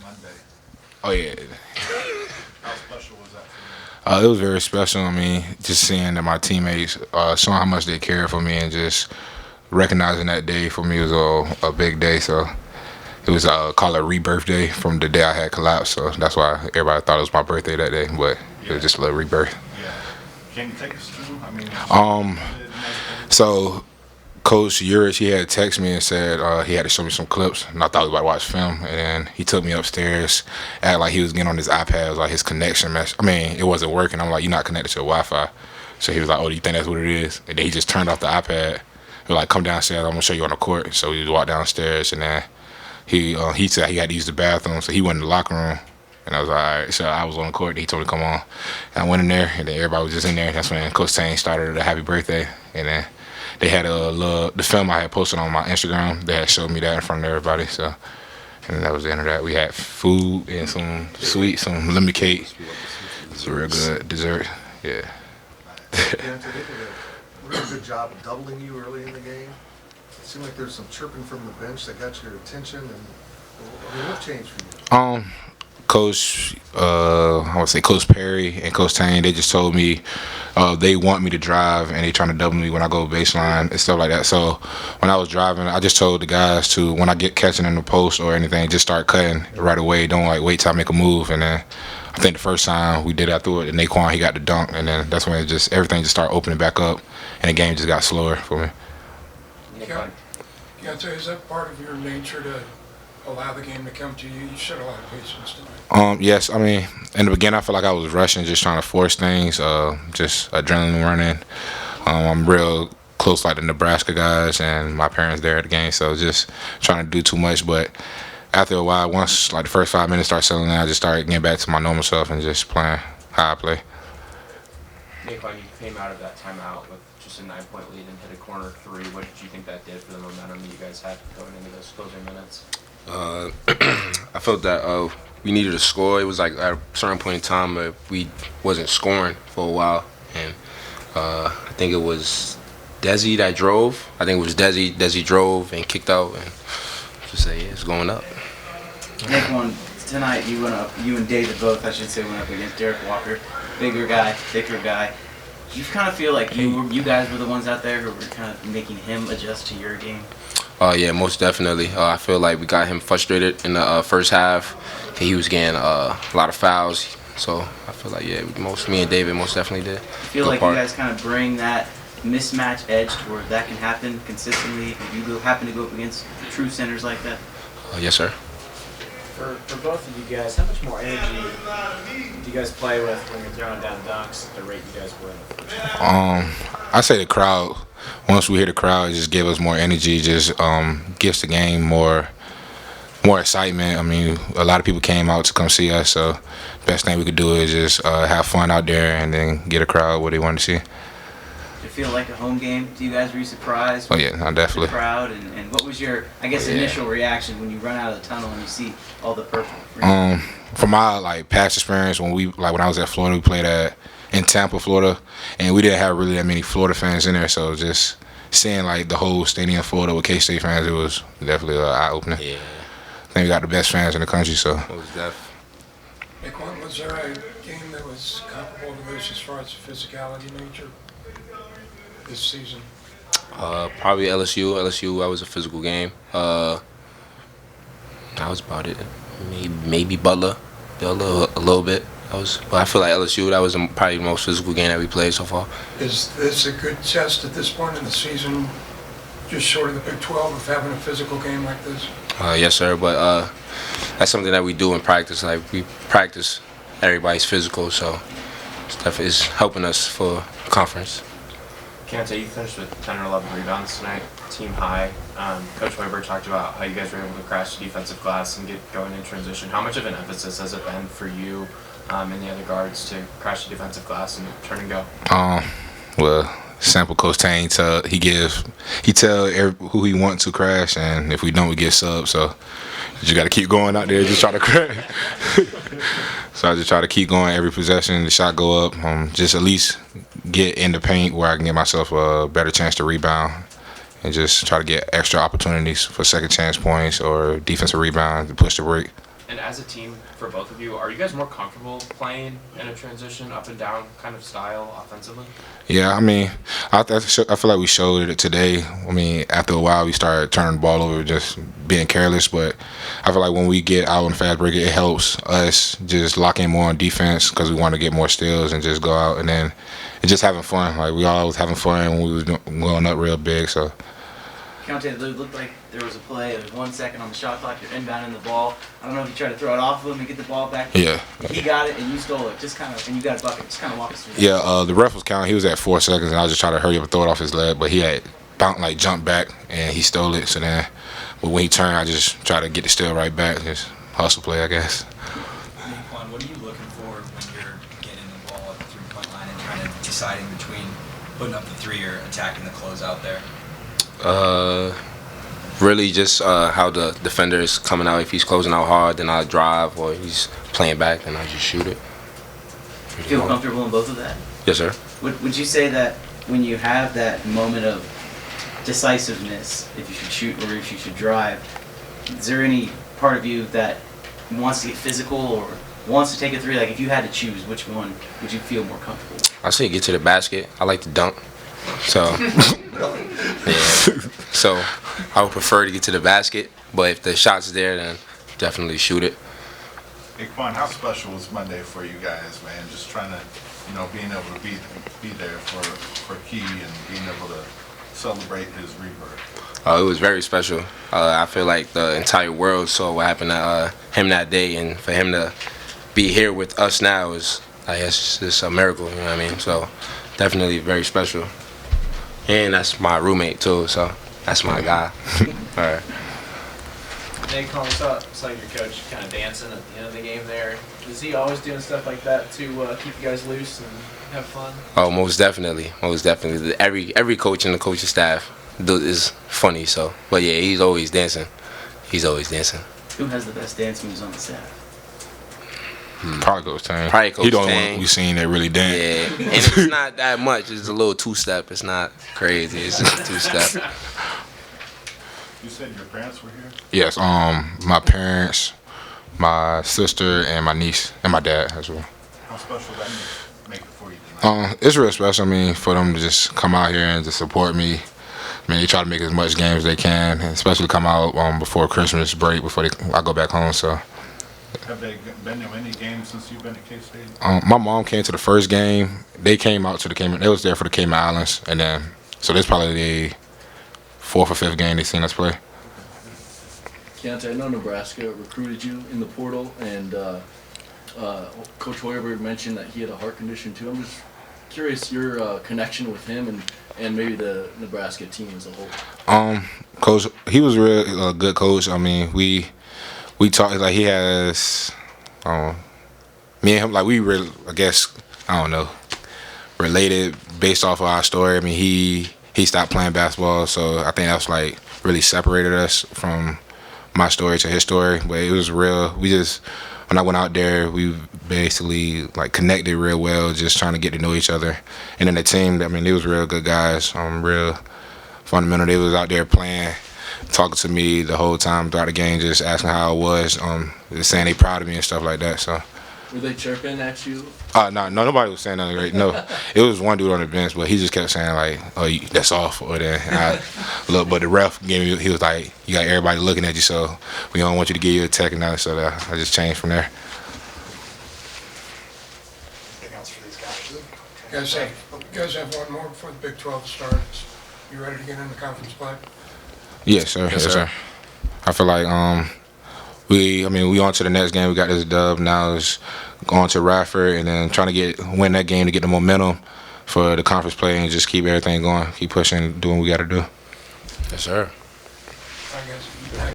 Monday. Oh yeah. How special was that for you? It was very special. I mean, just seeing that my teammates showing how much they care for me and just recognizing that day for me was a big day. So it was called a rebirth day from the day I had collapsed. So that's why everybody thought it was my birthday that day, but it was just a little rebirth. Yeah. Can you take us through? I mean, Um, so Coach Urich, he had texted me and said he had to show me some clips, and I thought I was about to watch film. And then he took me upstairs, acted like he was getting on his iPad, it was like his connection mess. I mean, it wasn't working. I'm like, you're not connected to the Wi-Fi. So he was like, oh, do you think that's what it is? And then he just turned off the iPad. He was like, come downstairs, I'm gonna show you on the court. So we walked downstairs, and then he said he had to use the bathroom, so he went in the locker room. And I was like, all right. So I was on the court. And he told me to come on. And I went in there, and then everybody was just in there. That's when Coach Tane started the happy birthday, and then they had the film I had posted on my Instagram. They had showed me that in front of everybody. So, and that was the end of that. We had food and some sweets, some lemon cake. It's a real good dessert. Yeah. Keyontae, they did a really good job of doubling you early in the game. It seemed like there's some chirping from the bench that got your attention. And I mean, what changed for you? Coach, I would say Coach Perry and Coach Tane, they just told me they want me to drive and they trying to double me when I go baseline and stuff like that. So when I was driving, I just told the guys to, when I get catching in the post or anything, just start cutting right away. Don't like wait till I make a move. And then I think the first time we did that through it, Nae'Qwan, he got the dunk, and then that's when everything just started opening back up, and the game just got slower for me. Keyontae, is that part of your nature to allow the game to come to you? You showed a lot of patience tonight. Yes, I mean, in the beginning, I feel like I was rushing, just trying to force things, just adrenaline running. I'm real close, like the Nebraska guys, and my parents there at the game, so just trying to do too much. But after a while, once like the first 5 minutes started settling in, I just started getting back to my normal self and just playing how I play. Nae'Qwan, you came out of that timeout with just a 9-point lead and hit a corner three. What did you think that did for the momentum that you guys had going into those closing minutes? I felt that we needed a score. It was like at a certain point in time we wasn't scoring for a while, and I think it was Desi that drove. I think it was Desi drove and kicked out, and just say yeah, it's going up. Nae'Qwan, tonight you and David both, I should say, went up against Derek Walker, bigger guy, thicker guy. Do you kind of feel like you guys were the ones out there who were kind of making him adjust to your game? Yeah, most definitely. I feel like we got him frustrated in the first half. He was getting a lot of fouls, so I feel like me and David most definitely did. I feel like you guys kind of bring that mismatch edge to where that can happen consistently if you happen to go up against true centers like that. Yes, sir. For both of you guys, how much more energy do you guys play with when you're throwing down dunks at the rate you guys were in the first half? I say the crowd. Once we hear the crowd, it just give us more energy. Just gives the game more excitement. I mean, a lot of people came out to come see us, so best thing we could do is just have fun out there and then get a crowd what they want to see. Did it feel like a home game to you guys? Were you surprised? Oh yeah, no, definitely. The crowd, and what was your, I guess, initial reaction when you run out of the tunnel and you see all the purple? From my past experience, when I was at Florida, we played in Tampa, Florida, and we didn't have really that many Florida fans in there. So just seeing the whole stadium Florida with K-State fans, it was definitely eye-opening. Yeah. I think we got the best fans in the country. So. Nae'Qwan, was there a game that was comparable to this as far as physicality nature this season? Probably LSU. LSU, that was a physical game. That was about it. Maybe Butler, a little bit. But I feel like LSU, that was probably the most physical game that we played so far. Is this a good test at this point in the season, just short of the Big 12, of having a physical game like this? Yes, sir. But that's something that we do in practice. We practice everybody's physical, so it's helping us for conference. Keyontae, you finished with 10 or 11 rebounds tonight, team high. Coach Weber talked about how you guys were able to crash the defensive glass and get going in transition. How much of an emphasis has it been for you and the other guards to crash the defensive glass and turn and go? Well, sample Coach Tane, he tell who he wants to crash, and if we don't, we get subbed. So you just got to keep going out there, just try to crash. So I just try to keep going every possession. The shot go up, just at least get in the paint where I can get myself a better chance to rebound, and just try to get extra opportunities for second chance points or defensive rebound to push the break. And as a team, for both of you, are you guys more comfortable playing in a transition up and down kind of style offensively? Yeah, I mean, I feel like we showed it today. I mean, after a while, we started turning the ball over, just being careless. But I feel like when we get out on fast break, it helps us just lock in more on defense because we want to get more steals and just go out. And then it's just having fun. Like, we all was having fun when we was going up real big, so. Keyontae, it looked like there was a play. It was 1 second on the shot clock. You're inbounding the ball. I don't know if you tried to throw it off of him and get the ball back. Yeah. He got it and you stole it. Just kind of, and you got a bucket. Just kind of walk us through that. Yeah, the ref was counting. He was at 4 seconds, and I was just trying to hurry up and throw it off his leg. But he had jumped back, and he stole it. So then, but when he turned, I just tried to get the steal right back. Just hustle play, I guess. Nae'Qwan, what are you looking for when you're getting the ball at the three-point line and trying to deciding between putting up the three or attacking the closeout there? Really just how the defender is coming out. If he's closing out hard, then I drive, or he's playing back, then I just shoot it. You feel comfortable in both of that? Yes, sir. Would you say that when you have that moment of decisiveness, if you should shoot or if you should drive, is there any part of you that wants to get physical or wants to take a three? Like, if you had to choose, which one would you feel more comfortable? I say get to the basket. I like to dunk. So, yeah. So, I would prefer to get to the basket, but if the shot's there, then definitely shoot it. Nae'Qwan, how special was Monday for you guys, man? Just trying to, being able to be there for Key and being able to celebrate his rebirth. It was very special. I feel like the entire world saw what happened to him that day, and for him to be here with us now is, I guess, just a miracle. You know what I mean? So, definitely very special. And that's my roommate too, so that's my guy. All right. Nae'Qwan, we saw your coach kind of dancing at the end of the game there. Is he always doing stuff like that to keep you guys loose and have fun? Oh, most definitely, most definitely. Every coach and the coaching staff is funny. So, but yeah, he's always dancing. He's always dancing. Who has the best dance moves on the staff? Probably Coach Tang. Probably Coach He the only Tang. one we seen that really dance. Yeah, and it's not that much. It's a little two-step. It's not crazy. It's just a two-step. You said your parents were here? Yes, my parents, my sister, and my niece, and my dad as well. How special that make it for you tonight? It's real special. I mean, for them to just come out here and to support me. I mean, they try to make as much games as they can, and especially come out before Christmas break, before I go back home. So. Have they been to any games since you've been at K-State? My mom came to the first game. They came out to the Cayman. They was there for the Cayman Islands, and then so this probably the 4th or 5th game they seen us play. Keyontae, I know Nebraska recruited you in the portal, and Coach Hoiberg mentioned that he had a heart condition too. I'm just curious your connection with him and maybe the Nebraska team as a whole. Coach, he was a real good coach. I mean, we talked, like, he has, me and him, like, we really, I guess, I don't know, related based off of our story. I mean, he stopped playing basketball, so I think that's, like, really separated us from my story to his story. But it was real. We just, when I went out there, we basically, like, connected real well, just trying to get to know each other. And then the team, I mean, they was real good guys, real fundamental. They was out there playing, talking to me the whole time throughout the game, just asking how I was, just saying they proud of me and stuff like that. So. Were they chirping at you? No, nobody was saying nothing great. No, it was one dude on the bench, but he just kept saying like, "Oh, that's off." Or then look, but the ref gave me. He was like, "You got everybody looking at you, so we don't want you to give you a tech and that." So I just changed from there. Anything else for these guys? You guys have one more before the Big 12 starts. You ready to get into conference play? Yes, sir. Yes, sir. I feel like we on to the next game. We got this dub. Now it's going to Radford and then trying to win that game to get the momentum for the conference play and just keep everything going, keep pushing, doing what we got to do. Yes, sir. I guess.